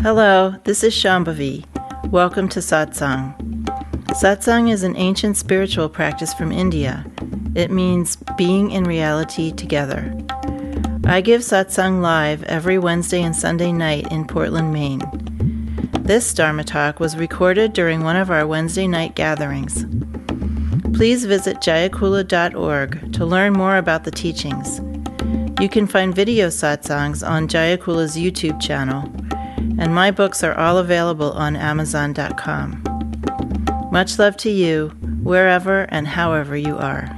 Hello, this is Shambhavi. Welcome to Satsang. Satsang is an ancient spiritual practice from India. It means being in reality together. I give Satsang live every Wednesday and Sunday night in Portland, Maine. This Dharma talk was recorded during one of our Wednesday night gatherings. Please visit jayakula.org to learn more about the teachings. You can find video satsangs on Jayakula's YouTube channel, and my books are all available on Amazon.com. Much love to you, wherever and however you are.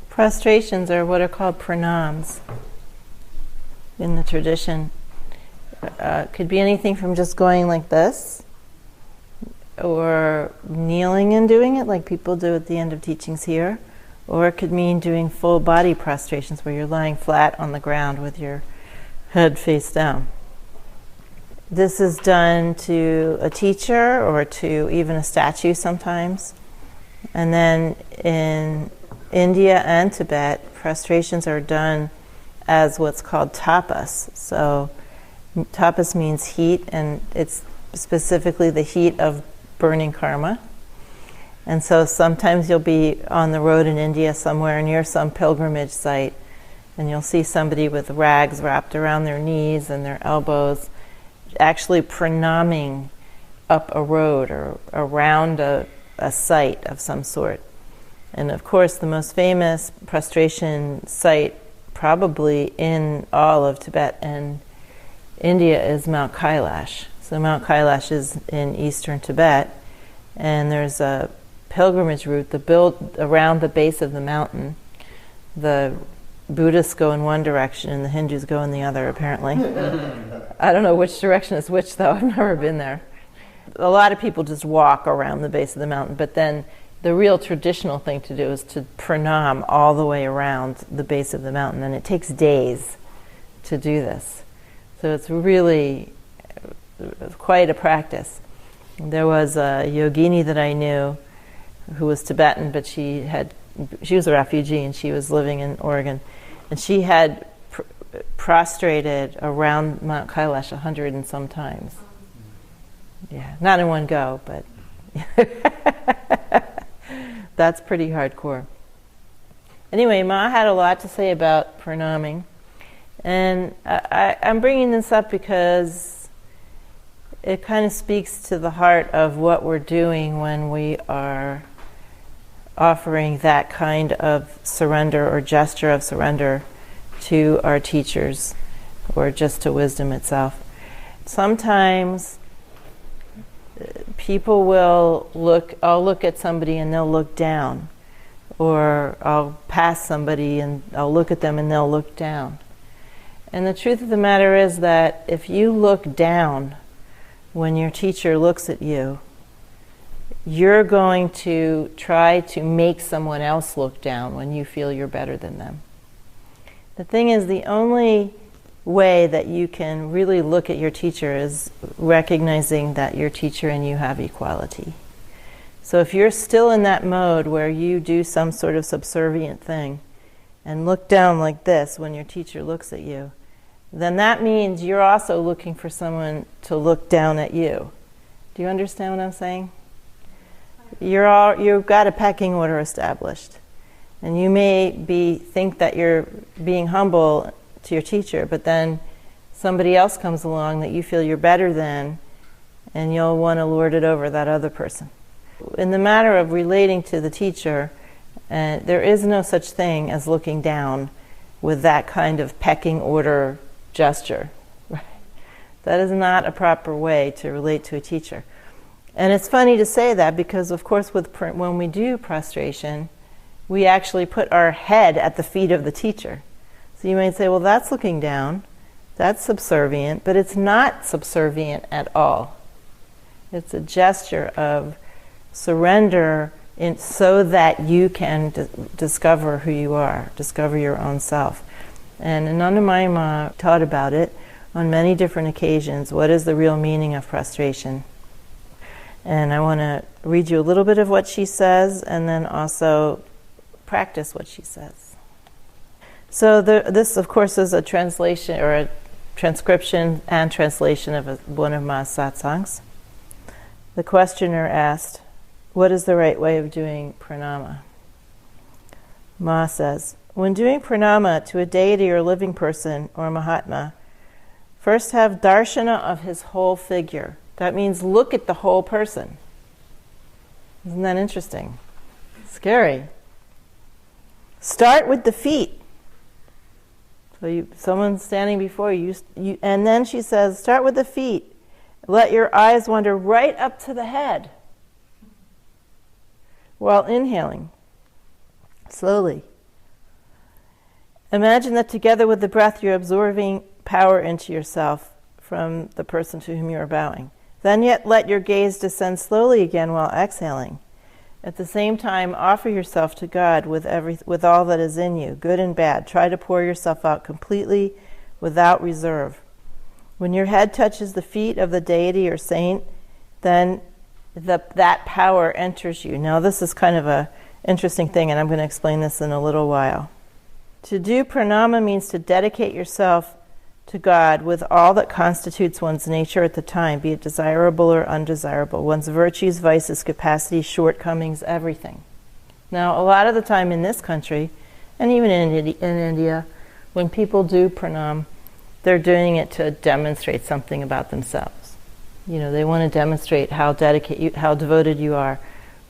Prostrations are what are called pranams in the tradition. Could be anything from just going like this, or kneeling and doing it like people do at the end of teachings here, or it could mean doing full body prostrations where you're lying flat on the ground with your head face down. This is done to a teacher or to even a statue sometimes. And then in India and Tibet, prostrations are done as what's called tapas. So tapas means heat, and it's specifically the heat of burning karma. And so sometimes you'll be on the road in India somewhere near some pilgrimage site, and you'll see somebody with rags wrapped around their knees and their elbows, actually pranaming up a road or around a site of some sort. And of course, the most famous prostration site probably in all of Tibet and India is Mount Kailash. So Mount Kailash is in eastern Tibet, and there's a pilgrimage route that built around the base of the mountain. The Buddhists go in one direction and the Hindus go in the other, apparently. I don't know which direction is which, though. I've never been there. A lot of people just walk around the base of the mountain, but then the real traditional thing to do is to pranam all the way around the base of the mountain, and it takes days to do this. So it's really quite a practice. There was a yogini that I knew who was Tibetan, but she was a refugee and she was living in Oregon, and she had prostrated around Mount Kailash 100 and some times. Yeah, not in one go, but that's pretty hardcore. Anyway, Ma had a lot to say about pranaming, and I'm bringing this up because it kind of speaks to the heart of what we're doing when we are offering that kind of surrender or gesture of surrender to our teachers or just to wisdom itself. Sometimes people will I'll look at somebody and they'll look down, or I'll pass somebody and I'll look at them and they'll look down. And the truth of the matter is that if you look down when your teacher looks at you, you're going to try to make someone else look down when you feel you're better than them. The thing is, the only way that you can really look at your teacher is recognizing that your teacher and you have equality. So if you're still in that mode where you do some sort of subservient thing and look down like this when your teacher looks at you, then that means you're also looking for someone to look down at you. Do you understand what I'm saying? You've got a pecking order established. And you may think that you're being humble to your teacher, but then somebody else comes along that you feel you're better than, and you'll want to lord it over that other person. In the matter of relating to the teacher, there is no such thing as looking down with that kind of pecking order gesture. Right? That is not a proper way to relate to a teacher. And it's funny to say that because, of course, when we do prostration, we actually put our head at the feet of the teacher. So you might say, well, that's looking down, that's subservient, but it's not subservient at all. It's a gesture of surrender so that you can discover who you are, discover your own self. And Anandamayi Ma taught about it on many different occasions. What is the real meaning of prostration? And I want to read you a little bit of what she says and then also practice what she says. So this, of course, is a translation or a transcription and translation of one of Ma's satsangs. The questioner asked, "What is the right way of doing pranama?" Ma says, "When doing pranama to a deity or living person or Mahatma, first have darshana of his whole figure." That means look at the whole person. Isn't that interesting? Scary. Start with the feet. So someone's standing before you, and then she says, start with the feet. Let your eyes wander right up to the head while inhaling, slowly. Imagine that together with the breath you're absorbing power into yourself from the person to whom you are bowing. Then yet let your gaze descend slowly again while exhaling. At the same time, offer yourself to God with all that is in you, good and bad. Try to pour yourself out completely without reserve. When your head touches the feet of the deity or saint, then that power enters you. Now this is kind of an interesting thing, and I'm going to explain this in a little while. To do pranama means to dedicate yourself to God with all that constitutes one's nature at the time, be it desirable or undesirable, one's virtues, vices, capacities, shortcomings, everything. Now, a lot of the time in this country, and even in India, when people do pranam, they're doing it to demonstrate something about themselves. You know, they want to demonstrate how devoted you are,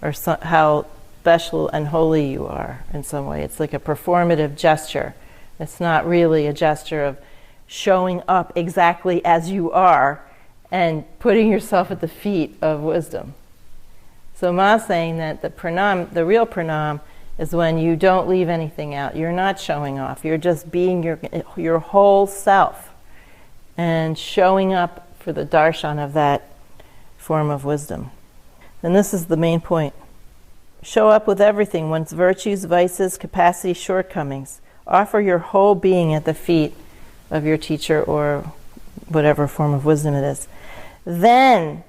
or how special and holy you are in some way. It's like a performative gesture. It's not really a gesture of showing up exactly as you are and putting yourself at the feet of wisdom. So Ma's saying that the real pranam is when you don't leave anything out. You're not showing off. You're just being your whole self and showing up for the darshan of that form of wisdom. And this is the main point. Show up with everything, one's virtues, vices, capacities, shortcomings. Offer your whole being at the feet of your teacher or whatever form of wisdom it is. Then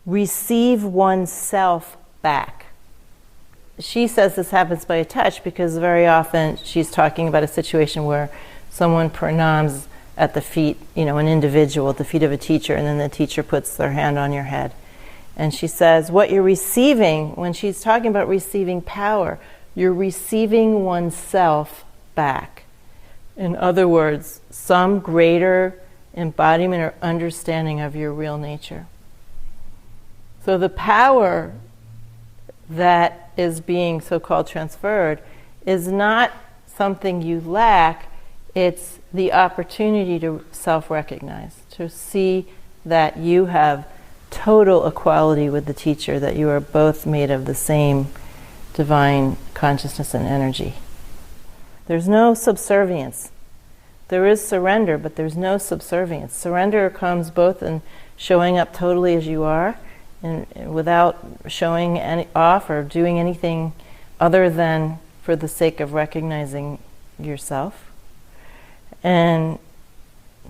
receive oneself back. She says this happens by a touch because very often she's talking about a situation where someone pranams at the feet, an individual at the feet of a teacher, and then the teacher puts their hand on your head. And she says, what you're receiving, when she's talking about receiving power, you're receiving oneself back. In other words, some greater embodiment or understanding of your real nature. So the power that is being so-called transferred is not something you lack, it's the opportunity to self-recognize, to see that you have total equality with the teacher, that you are both made of the same divine consciousness and energy. There's no subservience. There is surrender, but there's no subservience. Surrender comes both in showing up totally as you are, and without showing any off or doing anything other than for the sake of recognizing yourself, and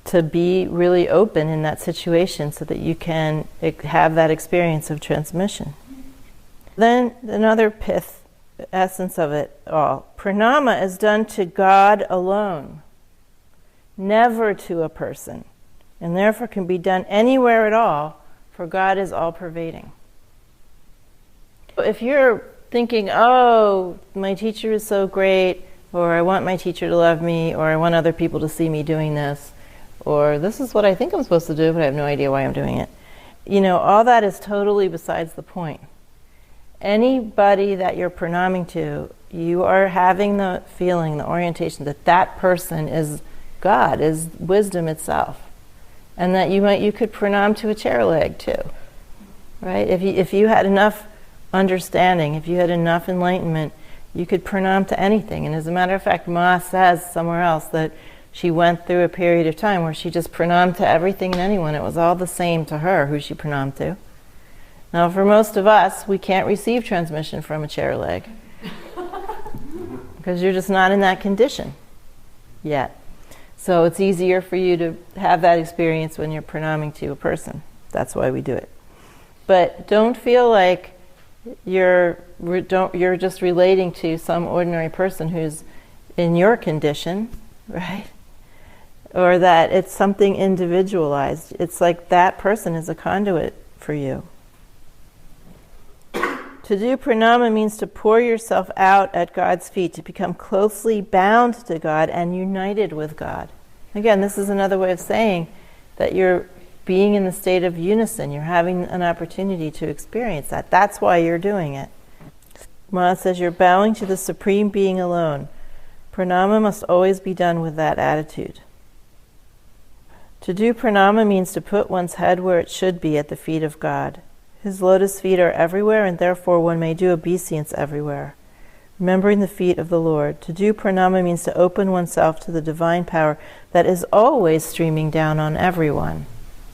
to be really open in that situation so that you can have that experience of transmission. Then another pith, essence of it all. Pranama is done to God alone, never to a person, and therefore can be done anywhere at all, for God is all-pervading. If you're thinking, oh, my teacher is so great, or I want my teacher to love me, or I want other people to see me doing this, or this is what I think I'm supposed to do, but I have no idea why I'm doing it. All that is totally besides the point. Anybody that you're pranaming to, you are having the feeling, the orientation that that person is God, is wisdom itself. And that you could pranam to a chair leg too. Right? If you had enough understanding, if you had enough enlightenment, you could pranam to anything. And as a matter of fact, Ma says somewhere else that she went through a period of time where she just pranamed to everything and anyone. It was all the same to her who she pranamed to. Now, for most of us, we can't receive transmission from a chair leg because you're just not in that condition yet. So it's easier for you to have that experience when you're pranaming to a person. That's why we do it. But don't feel like you're just relating to some ordinary person who's in your condition, right? Or that it's something individualized. It's like that person is a conduit for you. To do pranama means to pour yourself out at God's feet, to become closely bound to God and united with God. Again, this is another way of saying that you're being in the state of unison. You're having an opportunity to experience that. That's why you're doing it. Ma says you're bowing to the Supreme Being alone. Pranama must always be done with that attitude. To do pranama means to put one's head where it should be at the feet of God. His lotus feet are everywhere, and therefore one may do obeisance everywhere, remembering the feet of the Lord. To do pranama means to open oneself to the divine power that is always streaming down on everyone.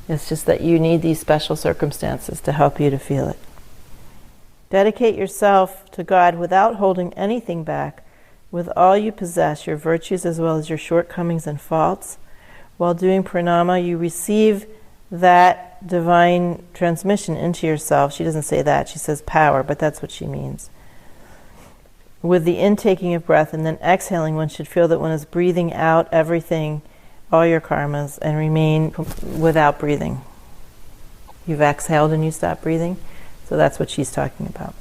It's just that you need these special circumstances to help you to feel it. Dedicate yourself to God without holding anything back, with all you possess, your virtues as well as your shortcomings and faults. While doing pranama, you receive that divine transmission into yourself. She doesn't say that, she says power, but that's what she means. With the intaking of breath and then exhaling, one should feel that one is breathing out everything, all your karmas, and remain without breathing. You've exhaled and you stop breathing. So that's what she's talking about.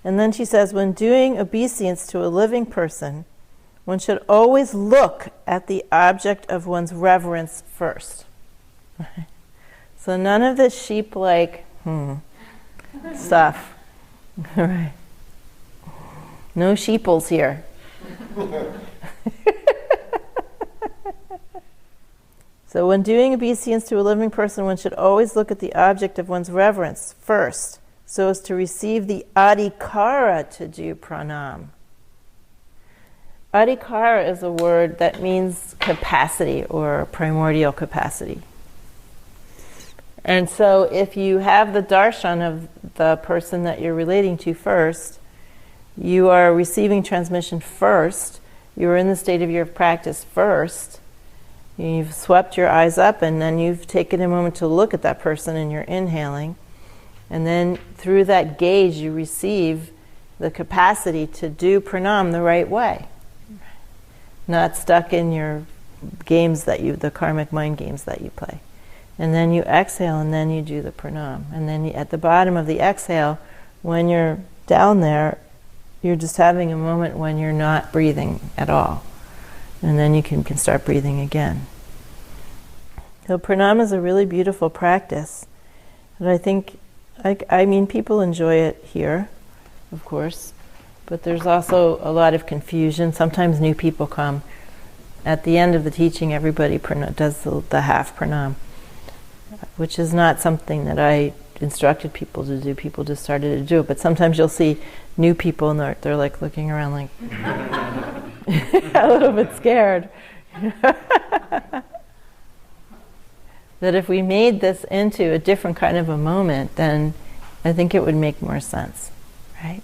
And then she says, when doing obeisance to a living person, one should always look at the object of one's reverence first. So none of this sheep-like stuff. Right. No sheeples here. So when doing obeisance to a living person, one should always look at the object of one's reverence first, so as to receive the adhikara to do pranam. Adhikara is a word that means capacity or primordial capacity. And so if you have the darshan of the person that you're relating to first, you are receiving transmission first, you are in the state of your practice first, you've swept your eyes up and then you've taken a moment to look at that person and you're inhaling. And then through that gaze you receive the capacity to do pranam the right way. Not stuck in your games the karmic mind games that you play. And then you exhale and then you do the pranam. And then at the bottom of the exhale, when you're down there, you're just having a moment when you're not breathing at all. And then you can start breathing again. So pranama is a really beautiful practice. And I think, I mean, people enjoy it here, of course, but there's also a lot of confusion. Sometimes new people come. At the end of the teaching, everybody does the half pranam, which is not something that I instructed people to do. People just started to do it. But sometimes you'll see new people and they're like looking around like a little bit scared. That if we made this into a different kind of a moment, then I think it would make more sense, right?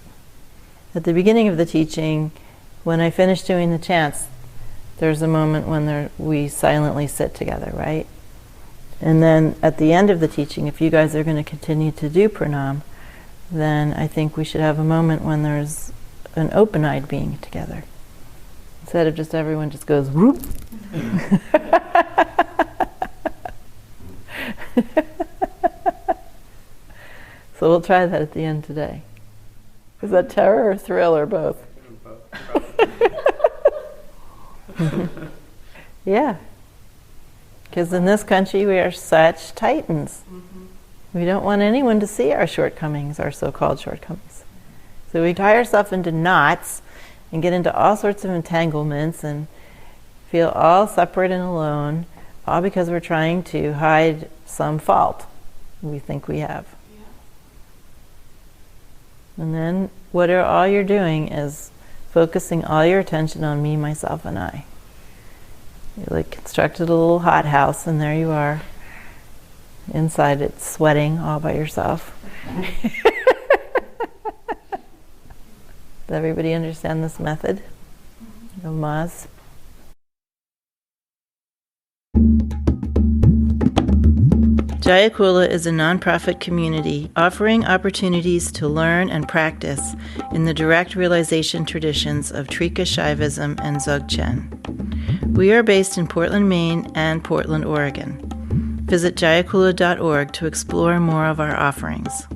At the beginning of the teaching, when I finish doing the chants, there's a moment when we silently sit together, right? And then at the end of the teaching, if you guys are going to continue to do pranam, then I think we should have a moment when there's an open-eyed being together. Instead of just everyone just goes whoop. So we'll try that at the end today. Is that terror or thrill or both? Yeah. Because in this country we are such titans. We don't want anyone to see our shortcomings, our so-called shortcomings. So we tie ourselves into knots and get into all sorts of entanglements and feel all separate and alone, all because we're trying to hide some fault we think we have. And then all you're doing is focusing all your attention on me, myself, and I. You constructed a little hothouse and there you are. Inside it's sweating all by yourself. Does everybody understand this method of Ma's? Jayakula is a nonprofit community offering opportunities to learn and practice in the direct realization traditions of Trika Shaivism and Dzogchen. We are based in Portland, Maine and Portland, Oregon. Visit jayakula.org to explore more of our offerings.